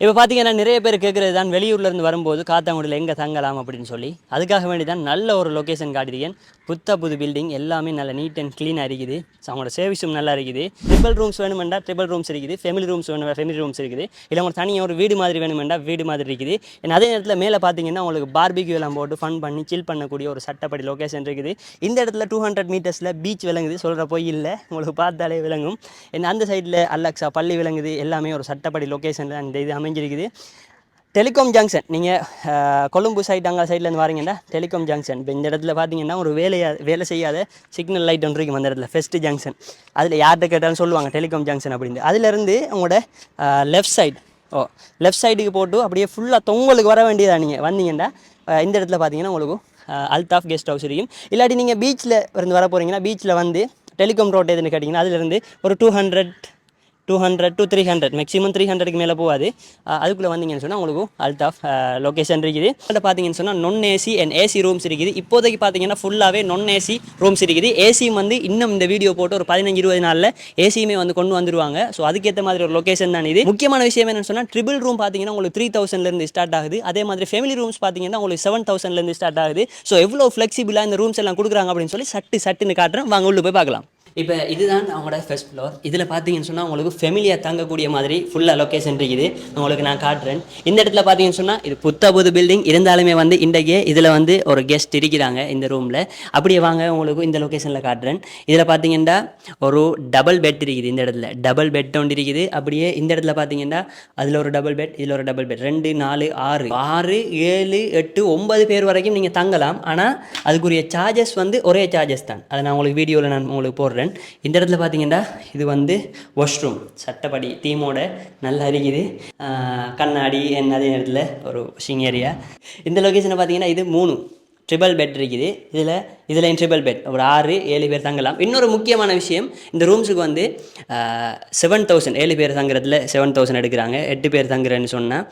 இப்போ பார்த்தீங்கன்னா நிறைய பேர் கேட்குறது தான் வெளியூர்லேருந்து வரும்போது காத்தாங்குடியில் எங்கே தங்கலாம் அப்படின்னு சொல்லி. அதுக்காக வேண்டி தான் நல்ல ஒரு லொக்கேஷன் காட்டியிருக்கேன். புது பில்டிங் எல்லாமே நல்ல நீட் அண்ட் க்ளீனாக இருக்குது. ஸோ அவங்களோட சர்வீஸும் நல்லா இருக்குது. ட்ரிபிள் ரூம்ஸ் வேணுமெண்டா ட்ரிபிள் ரூம்ஸ் இருக்குது, ஃபேமிலி ரூம்ஸ் வேணும் ஃபேமிலி ரூம்ஸ் இருக்குது, இல்லை உங்களுக்கு தனியாக ஒரு வீடு மாதிரி வேணுமெண்டா வீடு மாதிரி இருக்குது. அதே நேரத்தில் மேலே பார்த்தீங்கன்னா உங்களுக்கு பார்பிக்யூ எல்லாம் போட்டு ஃபன் பண்ணி சில் பண்ணக்கூடிய ஒரு சட்டப்படி லொக்கேஷன் இருக்குது. இந்த இடத்துல 200 மீட்டர்ஸில் பீச் விளங்குது, சொல்கிற போய் இல்லை, உங்களுக்கு பார்த்தாலே விளங்கும். அந்த சைடில் அலெக்ஸா பள்ளி விளங்குது. எல்லாமே ஒரு சட்டப்படி லொக்கேஷனில் அந்த இது அமைஞ்சிருக்குது. டெலிகாம் ஜங்ஷன், நீங்கள் கொழும்பு சைடு அங்கே சைட்லேருந்து வாரீங்கன்னா டெலிகாம் ஜங்ஷன். இப்போ இந்த இடத்துல பார்த்தீங்கன்னா ஒரு வேலை செய்யாத சிக்னல் லைட் ஒன்று இருக்கும் அந்த இடத்துல, ஃபெஸ்ட்டு ஜங்ஷன். அதில் யார்கிட்ட கேட்டாலும் சொல்லுவாங்க டெலிகாம் ஜங்ஷன் அப்படின்னு. அதிலேருந்து உங்களோட லெஃப்ட் சைடுக்கு போட்டு அப்படியே ஃபுல்லாக தொங்கலுக்கு வர வேண்டியதாக நீங்கள் வந்தீங்கன்னா இந்த இடத்துல பார்த்தீங்கன்னா உங்களுக்கு அல்தாஃப் கெஸ்ட் ஹவுஸ் இருக்கும். இல்லாட்டி நீங்கள் பீச்சில் இருந்து வர போகிறீங்கன்னா பீச்சில் வந்து டெலிகாம் ரோட் எதுன்னு கேட்டிங்கன்னா அதிலேருந்து ஒரு 200 to 300 மேக்ஸிமம் 300க்கு மேலே போகாது. அதுக்குள்ளே வந்தீங்கன்னு சொன்னால் உங்களுக்கு அல்தாஃப் லொக்கேஷன் இருக்குது. அதில் பார்த்தீங்கன்னு சொன்னால் நான் ஏசி அண்ட் ஏசி ரூம்ஸ் இருக்குது. இப்போதைக்கு பார்த்தீங்கன்னா ஃபுல்லாகவே நான் ஏசி ரூம்ஸ் இருக்குது. ஏசியும் வந்து இன்னும் இந்த வீடியோ போட்டு ஒரு 15-20 நாளில் ஏசியுமே வந்து கொண்டு வந்துடுவாங்க. ஸோ அதுக்கேற்ற மாதிரி ஒரு லொக்கேஷன் தான் இது. முக்கியமான விஷயம் என்னென்னு சொன்னால் ட்ரிபிள் ரூம் பார்த்தீங்கன்னா உங்களுக்கு 3000லேருந்து ஸ்டார்ட் ஆகுது. அதே மாதிரி ஃபேமிலி ரூம்ஸ் பார்த்தீங்கன்னா உங்களுக்கு 7000லேருந்து ஸ்டார்ட் ஆகுது. ஸோ எவ்வளோ ஃப்ளெக்சிபிளாக இந்த ரூம்ஸ் எல்லாம் கொடுக்குறாங்க அப்படின்னு சொல்லி சட்டுன்னு காட்டுறேன், வாங்க உள்ள போய் பார்க்கலாம். இப்போ இதுதான் அவங்களோட ஃபர்ஸ்ட் ஃப்ளோர். இதில் பார்த்தீங்கன்னு சொன்னால் உங்களுக்கு ஃபெமிலியாக தங்கக்கூடிய மாதிரி ஃபுல்லாக லொக்கேஷன் இருக்குது. உங்களுக்கு நான் காட்டுறேன். இந்த இடத்துல பார்த்தீங்கன்னு சொன்னால் இது புது பில்டிங் இருந்தாலுமே வந்து இன்றைக்கே இதில் வந்து ஒரு கெஸ்ட் இருக்கிறாங்க இந்த ரூமில். அப்படியே வாங்க உங்களுக்கு இந்த லொக்கேஷனில் காட்டுறேன். இதில் பார்த்தீங்கன்னா ஒரு டபுள் பெட் இருக்குது. இந்த இடத்துல டபுள் பெட் ஒன்று இருக்குது. அப்படியே இந்த இடத்துல பார்த்தீங்கன்னா அதில் ஒரு டபுள் பெட், இதில் ஒரு டபுள் பெட், 2 4 6 7 8 9 பேர் வரைக்கும் நீங்கள் தங்கலாம். ஆனால் அதுக்குரிய சார்ஜஸ் வந்து ஒரே சார்ஜஸ் தான். அதை நான் உங்களுக்கு வீடியோவில் நான் உங்களுக்கு போடுறேன். இந்த இடத்துல பார்த்தீங்கன்னா இது வந்து வாஷ்ரூம் சட்டப்படி தீமோட நல்லா இருக்குது. கண்ணாடி அதே நேரத்தில் ஒரு வாஷிங் ஏரியா. இந்த லொக்கேஷனை பார்த்தீங்கன்னா இது 3 ட்ரிபிள் பெட் இருக்குது. இதில் ட்ரிபிள் பெட் ஒரு 6-7 பேர் தங்கலாம். இன்னொரு முக்கியமான விஷயம், இந்த ரூம்ஸுக்கு வந்து 7000 7 பேர் தங்குறதுல 7000 எடுக்கிறாங்க. 8 பேர் தங்குறேன்னு சொன்னால்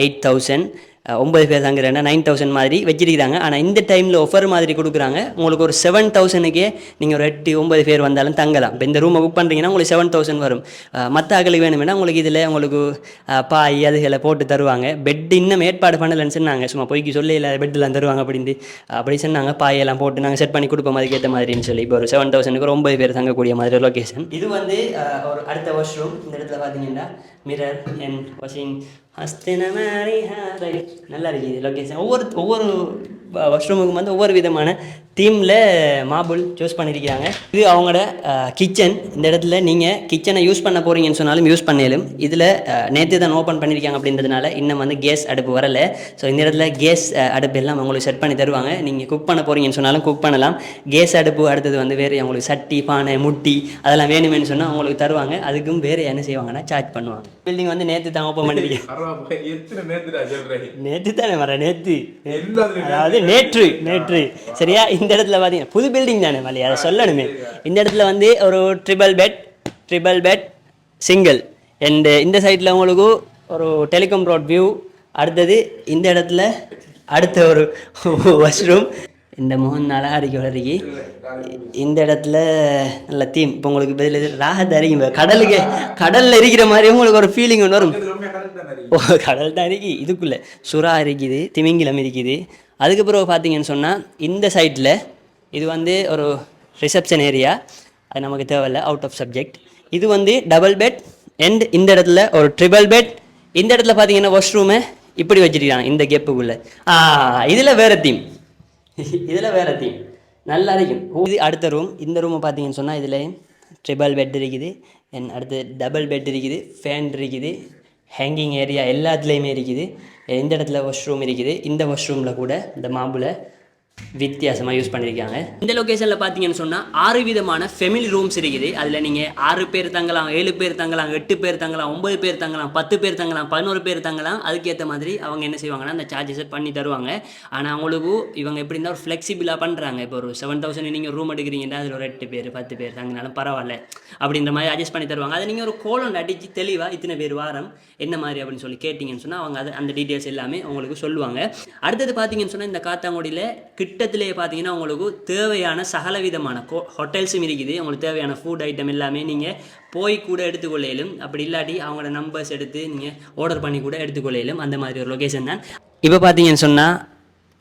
8000, 9 பேர் தங்குறேன்னா 9000 மாதிரி வச்சிருக்கிறாங்க. ஆனால் இந்த டைமில் ஆஃபர் மாதிரி கொடுக்குறாங்க. உங்களுக்கு ஒரு 7000க்கே நீங்கள் ஒரு 8-9 பேர் வந்தாலும் தங்கலாம். இப்போ இந்த ரூமை புக் பண்ணுறீங்கன்னா உங்களுக்கு 7000 வரும். மற்ற அகலுக்கு வேணுமென்னா உங்களுக்கு இதில் உங்களுக்கு பாய் அதுகளை போட்டு தருவாங்க. பெட் இன்னும் ஏற்பாடு பண்ணலைன்னு சொன்னாங்க, சும்மா போய்க்கு சொல்லி இல்லை பெட்டெல்லாம் தருவாங்க அப்படின்ட்டு அப்படி சொன்னாங்க. பாயெல்லாம் போட்டு நாங்கள் செட் பண்ணி கொடுப்போம் அதுக்கேற்ற மாதிரின்னு சொல்லி. இப்போ ஒரு 7000க்கு ஒரு 9 பேர் தங்கக்கூடிய மாதிரி லொக்கேஷன். இது வந்து ஒரு அடுத்த வாஷ்ரூம். இந்த இடத்துல பார்த்தீங்கன்னா மிரர் அண்ட் வாஷிங் நல்லா இருக்குது லொக்கேஷன். ஒவ்வொரு வாஷ்ரூமுக்கும் வந்து ஒவ்வொரு விதமான தீமில் மார்பிள் சூஸ் பண்ணியிருக்கிறாங்க. இது அவங்களோட கிச்சன். இந்த இடத்துல நீங்கள் கிச்சனை யூஸ் பண்ண போகிறீங்கன்னு சொன்னாலும் யூஸ் பண்ணலும். இதில் நேற்று தான் ஓப்பன் பண்ணியிருக்காங்க அப்படின்றதுனால இன்னும் வந்து கேஸ் அடுப்பு வரலை. ஸோ இந்த இடத்துல கேஸ் அடுப்பு எல்லாம் அவங்களுக்கு செட் பண்ணி தருவாங்க. நீங்கள் குக் பண்ண போகிறீங்கன்னு சொன்னாலும் குக் பண்ணலாம். கேஸ் அடுப்பு அடுத்தது வந்து வேறு அவங்களுக்கு சட்டி பானை முட்டி அதெல்லாம் வேணுமென்னு சொன்னால் அவங்களுக்கு தருவாங்க. அதுக்கும் வேறு என்ன செய்வாங்கன்னா சார்ஜ் பண்ணுவாங்க. பில்டிங் வந்து நேற்று தான் ஓப்பன் பண்ணியிருக்கேன். நேற்று தானே வரேன், அதாவது நேற்று சரியா. இந்த இடத்துல பார்த்தீங்கன்னா புது பில்டிங் தானே மல்லி, அதை சொல்லணுமே. இந்த இடத்துல வந்து ஒரு ட்ரிபிள் பெட் சிங்கிள் அண்ட் இந்த சைடில் உங்களுக்கு ஒரு டெலிகாம் ரோட் வியூ. அடுத்தது இந்த இடத்துல அடுத்த ஒரு வாஷ்ரூம். இந்த முகம் நல்லா அடிக்க வளர்க்கி. இந்த இடத்துல நல்ல தீம். இப்போ உங்களுக்கு பதில் ராகத்தை அறிங்க. கடலில் இருக்கிற மாதிரி உங்களுக்கு ஒரு ஃபீலிங் ஒன்று வரும். கடல் தான் இருக்கு. இதுக்குள்ளே சுறா இருக்குது, திமிங்கிலம் இருக்குது. அதுக்கப்புறம் பார்த்தீங்கன்னு சொன்னால் இந்த சைட்டில் இது வந்து ஒரு ரிசப்ஷன் ஏரியா. அது நமக்கு தேவையில்லை, அவுட் ஆஃப் சப்ஜெக்ட். இது வந்து டபுள் பெட் அண்ட் இந்த இடத்துல ஒரு ட்ரிபிள் பெட். இந்த இடத்துல பார்த்தீங்கன்னா வாஷ்ரூமை இப்படி வச்சுருக்காங்க இந்த கேப்புக்குள்ளே. இதில் வேறு தீம் நல்லா இருக்கும். இது அடுத்த ரூம். இந்த ரூமை பார்த்தீங்கன்னு சொன்னால் இதில் ட்ரிபிள் பெட் இருக்குது அண்ட் அடுத்து டபுள் பெட் இருக்குது, ஃபேன் இருக்குது, ஹேங்கிங் ஏரியா எல்லாத்துலேயுமே இருக்குது. இந்த இடத்துல வாஷ்ரூம் இருக்குது. இந்த வாஷ்ரூமில் கூட இந்த மார்பிளை வித்தியாசமாக யூஸ் பண்ணியிருக்காங்க. இந்த லொக்கேஷனில் பார்த்தீங்கன்னு சொன்னால் 6 விதமான ஃபெமிலி ரூம்ஸ் இருக்குது. அதில் நீங்கள் 6 பேர் தங்கலாம், 7 பேர் தங்கலாம், 8 பேர் தங்கலாம், 9 பேர் தங்கலாம், 10 பேர் தங்கலாம், 11 பேர் தங்கலாம். அதுக்கேற்ற மாதிரி அவங்க என்ன செய்வாங்கன்னா அந்த சார்ஜஸை பண்ணி தருவாங்க. ஆனால் அவங்களுக்கு இவங்க எப்படி இருந்தால் ஒரு ஃப்ளெக்சிபிளாக பண்ணுறாங்க. இப்போ ஒரு 7000 நீங்கள் ரூம் எடுக்கிறீங்கன்னா அதில் ஒரு 8 பேர் 10 பேர் தங்கினாலும் பரவாயில்ல அப்படின்ற மாதிரி அட்ஜஸ்ட் பண்ணி தருவாங்க. அதை நீங்கள் ஒரு கோலண்ட் அடித்து தெளிவாக இத்தனை பேர் வாரம் என்ன மாதிரி அப்படின்னு சொல்லி கேட்டிங்கன்னு சொன்னால் அவங்க அந்த டீட்டெயில்ஸ் எல்லாமே உங்களுக்கு சொல்லுவாங்க. அடுத்தது பார்த்தீங்கன்னு சொன்னால் இந்த காத்தாங்குடியில் கிட்டத்திலேயே பார்த்தீங்கன்னா உங்களுக்கு தேவையான சகலவிதமான ஹோட்டல்ஸும் இருக்குது. உங்களுக்கு தேவையான ஃபுட் ஐட்டம் எல்லாமே நீங்கள் போய் கூட எடுத்துக்கொள்ளையிலும், அப்படி இல்லாட்டி அவங்களோட நம்பர்ஸ் எடுத்து நீங்கள் ஆர்டர் பண்ணி கூட எடுத்துக்கொள்ளையிலும். அந்த மாதிரி ஒரு லொக்கேஷன் தான். இப்போ பார்த்தீங்கன்னு சொன்னால்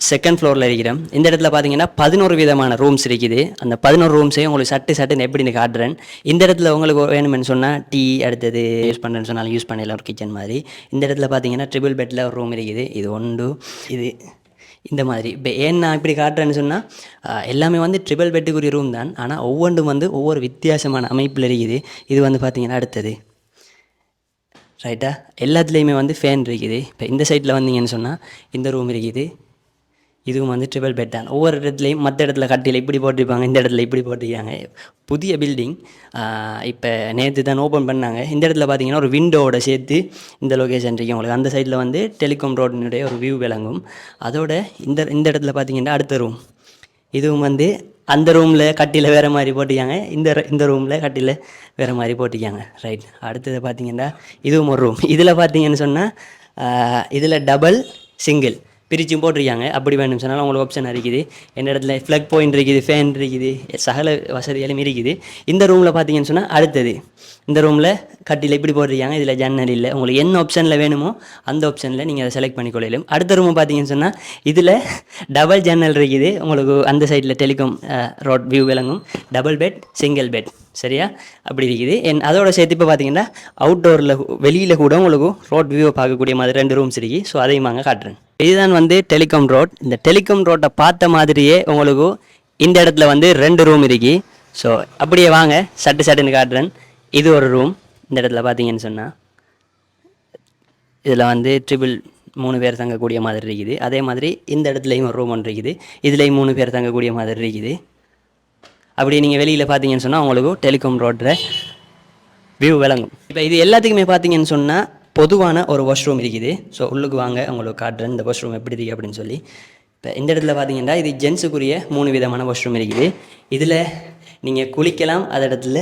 செகண்ட் ஃப்ளோரில் இருக்கிறோம். இந்த இடத்துல பார்த்தீங்கன்னா 11 விதமான ரூம்ஸ் இருக்குது. அந்த 11 ரூம்ஸையும் உங்களுக்கு சட்டுன்னு எப்படின்னு காட்டுறேன். இந்த இடத்துல உங்களுக்கு வேணுமென்னு சொன்னால் டீ அடுத்தது யூஸ் பண்ணுறேன்னு சொன்னாலும் யூஸ் பண்ணலாம், ஒரு கிச்சன் மாதிரி. இந்த இடத்துல பார்த்தீங்கன்னா ட்ரிபிள் பெட்டில் ஒரு ரூம் இருக்குது. இது ஒன்று, இது இந்த மாதிரி. இப்போ ஏன் நான் இப்படி காட்டுறேன்னு சொன்னால் எல்லாமே வந்து ட்ரிபிள் பெட்டுக்குரிய ரூம் தான். ஆனால் ஒவ்வொன்றும் வந்து ஒவ்வொரு வித்தியாசமான அமைப்பில் இருக்குது. இது வந்து பார்த்தீங்கன்னா அடுத்தது ரைட்டா, எல்லாத்துலேயுமே வந்து ஃபேன் இருக்குது. இப்போ இந்த சைடில் வந்தீங்கன்னு சொன்னால் இந்த ரூம் இருக்குது. இதுவும் வந்து ட்ரிபிள் பெட் தான். ஒவ்வொரு இடத்துலையும் மற்ற இடத்துல கட்டியில் இப்படி போட்டிருப்பாங்க, இந்த இடத்துல இப்படி போட்டிருக்காங்க. புதிய பில்டிங் இப்போ நேற்று தான் ஓப்பன் பண்ணாங்க. இந்த இடத்துல பார்த்தீங்கன்னா ஒரு விண்டோவோட சேர்த்து இந்த லொக்கேஷன் இருக்குது உங்களுக்கு. அந்த சைடில் வந்து டெலிகாம் ரோடினுடைய ஒரு வியூ விளங்கும். அதோட இந்த இடத்துல பார்த்தீங்கன்னா அடுத்த ரூம், இதுவும் வந்து அந்த ரூமில் கட்டியில் வேறு மாதிரி போட்டிருக்காங்க, இந்த ரூமில் கட்டியில் வேறு மாதிரி போட்டிருக்காங்க. ரைட், அடுத்தது பார்த்தீங்கன்னா இதுவும் ஒரு ரூம். இதில் பார்த்தீங்கன்னு சொன்னால் இதில் டபுள் சிங்கிள் பிரிச்சும் போட்டிருக்காங்க. அப்படி வேணும் சொன்னாலும் உங்களுக்கு ஆப்ஷன் இருக்குது. எந்த இடத்துல ஃப்ளக் பாயிண்ட் இருக்குது, ஃபேன் இருக்குது, சகல வசதிகளும் இருக்குது. இந்த ரூமில் பார்த்தீங்கன்னு சொன்னால் அடுத்தது இந்த ரூமில் கட்டியில் இப்படி போட்டிருக்காங்க. இதில் ஜன்னல் இல்லை. உங்களுக்கு என்ன ஆப்ஷனில் வேணுமோ அந்த ஆப்ஷனில் நீங்கள் அதை செலக்ட் பண்ணிக்கொள்ளலாம். அடுத்த ரூம் பார்த்தீங்கன்னு சொன்னால் இதில் டபுள் ஜன்னல் இருக்குது. உங்களுக்கு அந்த சைடில் டெலிகாம் ரோட் வியூ விளங்கும். டபுள் பெட், சிங்கிள் பெட், சரியா அப்படி இருக்குது. அதோட சேர்த்து இப்போ பார்த்தீங்கன்னா அவுட்டோரில் வெளியில் கூட உங்களுக்கு ரோட் வியூவை பார்க்கக்கூடிய மாதிரி 2 ரூம்ஸ் இருக்குது. ஸோ அதையும் வாங்க காட்டுறேன். இதுதான் வந்து டெலிகாம் ரோட். இந்த டெலிகாம் ரோட்டை பார்த்த மாதிரியே உங்களுக்கு இந்த இடத்துல வந்து 2 ரூம் இருக்குது. ஸோ அப்படியே வாங்க சட்டுன்னு காட்டுறேன். இது ஒரு ரூம். இந்த இடத்துல பார்த்தீங்கன்னு சொன்னால் இதில் வந்து 3 பேர் தங்கக்கூடிய மாதிரி இருக்குது. அதே மாதிரி இந்த இடத்துலையும் ஒரு ரூம் ஒன்று இருக்குது. இதுலேயும் 3 பேர் தங்கக்கூடிய மாதிரி இருக்குது. அப்படி நீங்கள் வெளியில் பார்த்தீங்கன்னு சொன்னால் உங்களுக்கு டெலிகாம் ரோட்டில் வியூ விளங்கும். இப்போ இது எல்லாத்துக்குமே பார்த்தீங்கன்னு சொன்னால் பொதுவான ஒரு வாஷ்ரூம் இருக்குது. ஸோ உள்ளுக்கு வாங்க உங்களுக்கு காட்டுறேன் இந்த வாஷ்ரூம் எப்படி இருக்குது அப்படின்னு சொல்லி. இப்போ இந்த இடத்துல பார்த்தீங்கன்னா இது ஜென்ஸுக்குரிய 3 விதமான வாஷ்ரூம் இருக்குது. இதில் நீங்கள் குளிக்கலாம், அந்த இடத்துல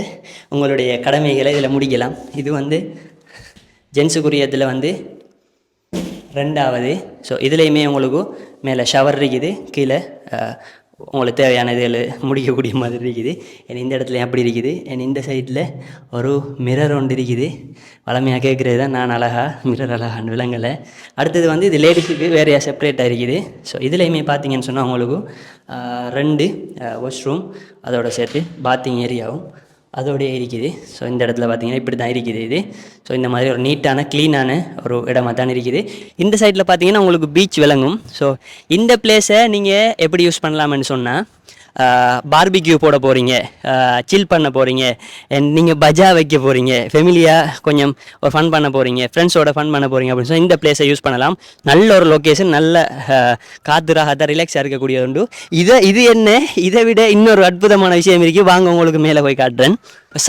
உங்களுடைய கடமைகளை இதில் முடிக்கலாம். இது வந்து ஜென்ஸுக்குரிய இதில் வந்து 2வது. ஸோ இதுலேயுமே உங்களுக்கு மேலே ஷவர் இருக்குது, கீழே உங்களுக்கு தேவையான இதில் முடிக்கக்கூடிய மாதிரி இருக்குது. இந்த இடத்துல அப்படி இருக்குது. இந்த சைடில் ஒரு மிரர் ஒன்று இருக்குது. வளமையாக கேட்குறது தான் நான் மிரர் அழகான்னு விலங்கலை. அடுத்தது வந்து இது லேடிஸுக்கு வேறையாக செப்பரேட்டாக இருக்குது. ஸோ இதுலேயுமே பார்த்தீங்கன்னு சொன்னால் உங்களுக்கு 2 வாஷ்ரூம் அதோட சேர்த்து பாத்திங் ஏரியாவும் அதோடய இருக்குது. ஸோ இந்த இடத்துல பார்த்தீங்கன்னா இப்படி தான் இருக்குது இது. ஸோ இந்த மாதிரி ஒரு நீட்டான க்ளீனான ஒரு இடமா தான் இருக்குது. இந்த சைடில் பார்த்தீங்கன்னா உங்களுக்கு பீச் விளங்கும். ஸோ இந்த பிளேஸை நீங்கள் எப்படி யூஸ் பண்ணலாம்னு சொன்னால் பார்பிக்யூ போட போகிறீங்க, சில் பண்ண போகிறீங்க, நீங்கள் பஜா வைக்க போகிறீங்க, ஃபெமிலியாக கொஞ்சம் ஒரு ஃபன் பண்ண போகிறீங்க, ஃப்ரெண்ட்ஸோட ஃபன் பண்ண போகிறீங்க அப்படின்னு சொல்லி இந்த பிளேஸை யூஸ் பண்ணலாம். நல்ல ஒரு லொக்கேஷன், நல்ல காற்று ராகத்தாக ரிலாக்ஸாக இருக்கக்கூடியது உண்டு. இது என்ன, இதை விட இன்னொரு அற்புதமான விஷயம் இருக்குது. வாங்க உங்களுக்கு மேலே போய் காட்டுறேன்.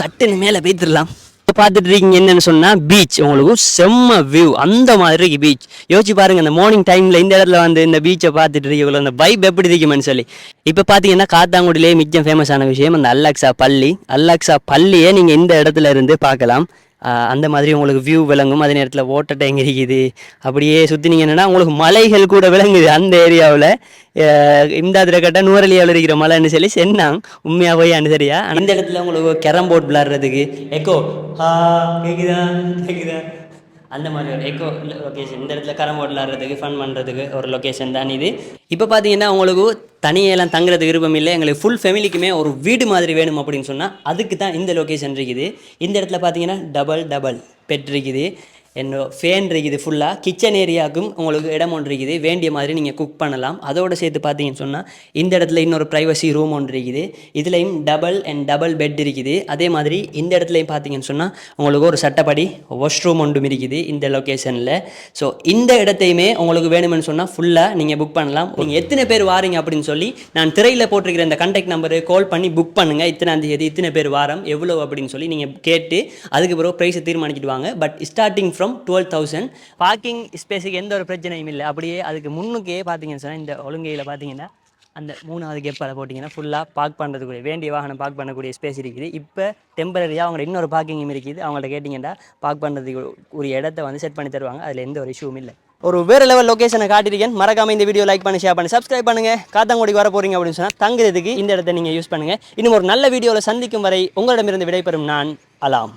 சட்டுன்னு மேலே போய்த்துடலாம். பார்த்துட்டு இருக்கீங்க என்னன்னு சொன்னால் பீச். உங்களுக்கு செம்ம வியூ அந்த மாதிரி இருக்கு பீச். யோசிச்சு பாருங்க, இந்த மார்னிங் டைமில் இந்த இடத்துல வந்து இந்த பீச்சை பார்த்துட்டு இருக்கீங்களோ அந்த வைப் எப்படி இருக்குமென்னு சொல்லி. இப்போ பார்த்தீங்கன்னா காத்தாங்குடியிலே மிச்சம் ஃபேமஸான விஷயம் அந்த அல்லாக்ஸா பள்ளியை நீங்கள் இந்த இடத்துல இருந்து பார்க்கலாம். அந்த மாதிரி உங்களுக்கு வியூ விளங்கும். அதே நேரத்தில் வாட்டர் டேங்க் இருக்குது. அப்படியே சுற்றினீங்க என்னென்னா உங்களுக்கு மலைகள் கூட விளங்குது அந்த ஏரியாவில். இந்த கட்ட நூறலியாவில் இருக்கிற மலைன்னு சொல்லி சென்னாங்க உண்மையாக போய் அனு சரியா. அந்த இடத்துல உங்களுக்கு கேரம் போர்ட் விளாட்றதுக்கு எக்கோ கேக்குதா அந்த மாதிரி ஒரு எக்கோ லொக்கேஷன். இந்த இடத்துல கேரம் போர்ட் விளாட்றதுக்கு ஃபன் பண்ணுறதுக்கு ஒரு லொக்கேஷன் தான் இது. இப்போ பார்த்தீங்கன்னா உங்களுக்கு தனியெல்லாம் தங்குறதுக்கு விருப்பம் இல்லை, எங்களுக்கு ஃபுல் ஃபேமிலிக்குமே ஒரு வீடு மாதிரி வேணும் அப்படின்னு சொன்னால் அதுக்கு தான் இந்த லொக்கேஷன் இருக்குது. இந்த இடத்துல பார்த்தீங்கன்னா டபுள் பெட் இருக்குது, ஃபேன் இருக்குது, ஃபுல்லாக கிச்சன் ஏரியாவுக்கும் உங்களுக்கு இடம் ஒன்று இருக்குது. வேண்டிய மாதிரி நீங்கள் குக் பண்ணலாம். அதோடு சேர்த்து பார்த்தீங்கன்னு சொன்னால் இந்த இடத்துல இன்னொரு ப்ரைவசி ரூம் ஒன்று இருக்குது. இதுலேயும் டபுள் பெட் இருக்குது. அதே மாதிரி இந்த இடத்துலையும் பார்த்தீங்கன்னு சொன்னால் உங்களுக்கு ஒரு சட்டப்படி வாஷ்ரூம் ஒன்றும் இருக்குது இந்த லொக்கேஷனில். ஸோ இந்த இடத்தையுமே உங்களுக்கு வேணுமென்னு சொன்னால் ஃபுல்லாக நீங்கள் புக் பண்ணலாம். நீங்கள் எத்தனை பேர் வாரீங்க அப்படின்னு சொல்லி நான் திரையில் போட்டிருக்கிற இந்த கான்டாக்ட் நம்பரு கால் பண்ணி புக் பண்ணுங்கள். இத்தனாம் தேதி இத்தனை பேர் வாரம் எவ்வளோ அப்படின்னு சொல்லி நீங்கள் கேட்டு அதுக்கு பிறகு ப்ரைஸை தீர்மானிக்கிட்டு வாங்க. But starting from 12,000. பார்க்கிங் ஸ்பேஸுக்கு எந்த ஒரு பிரச்சனையும் இல்லை. அப்படியே அதுக்கு முன்னுக்கே பார்த்தீங்கன்னு சொன்னால் இந்த ஒழுங்கையில் பார்த்தீங்கன்னா அந்த 3வது கேப்பால் போட்டிங்கன்னா ஃபுல்லாக பார்க் பண்ணுறதுக்குரிய வேண்டிய வாகனம் பார்க் பண்ணக்கூடிய ஸ்பேஸ் இருக்குது. இப்போ டெம்பரரியாக அவங்களோட இன்னொரு பார்க்கிங்கும் இருக்குது. அவங்கள்ட்ட கேட்டிங்கன்னா பார்க் பண்ணுறதுக்கு ஒரு இடத்த வந்து செட் பண்ணி தருவாங்க. அதில் எந்த ஒரு இஷ்யூவும் இல்லை. ஒரு வேறு லெவல் லொகேஷனை காட்டியிருக்கேன். மறக்காம இந்த வீடியோ லைக் பண்ணி ஷேர் பண்ணி சப்ஸ்கிரைப் பண்ணுங்க. காத்தாங்குடிக்கு வர போறீங்க அப்படின்னு சொன்னால் தங்குறதுக்கு இந்த இடத்த நீங்கள் யூஸ் பண்ணுங்க. இன்னும் ஒரு நல்ல வீடியோவில் சந்திக்கும் வரை உங்களிடமிருந்து விடைபெறும் நான் அலாம்.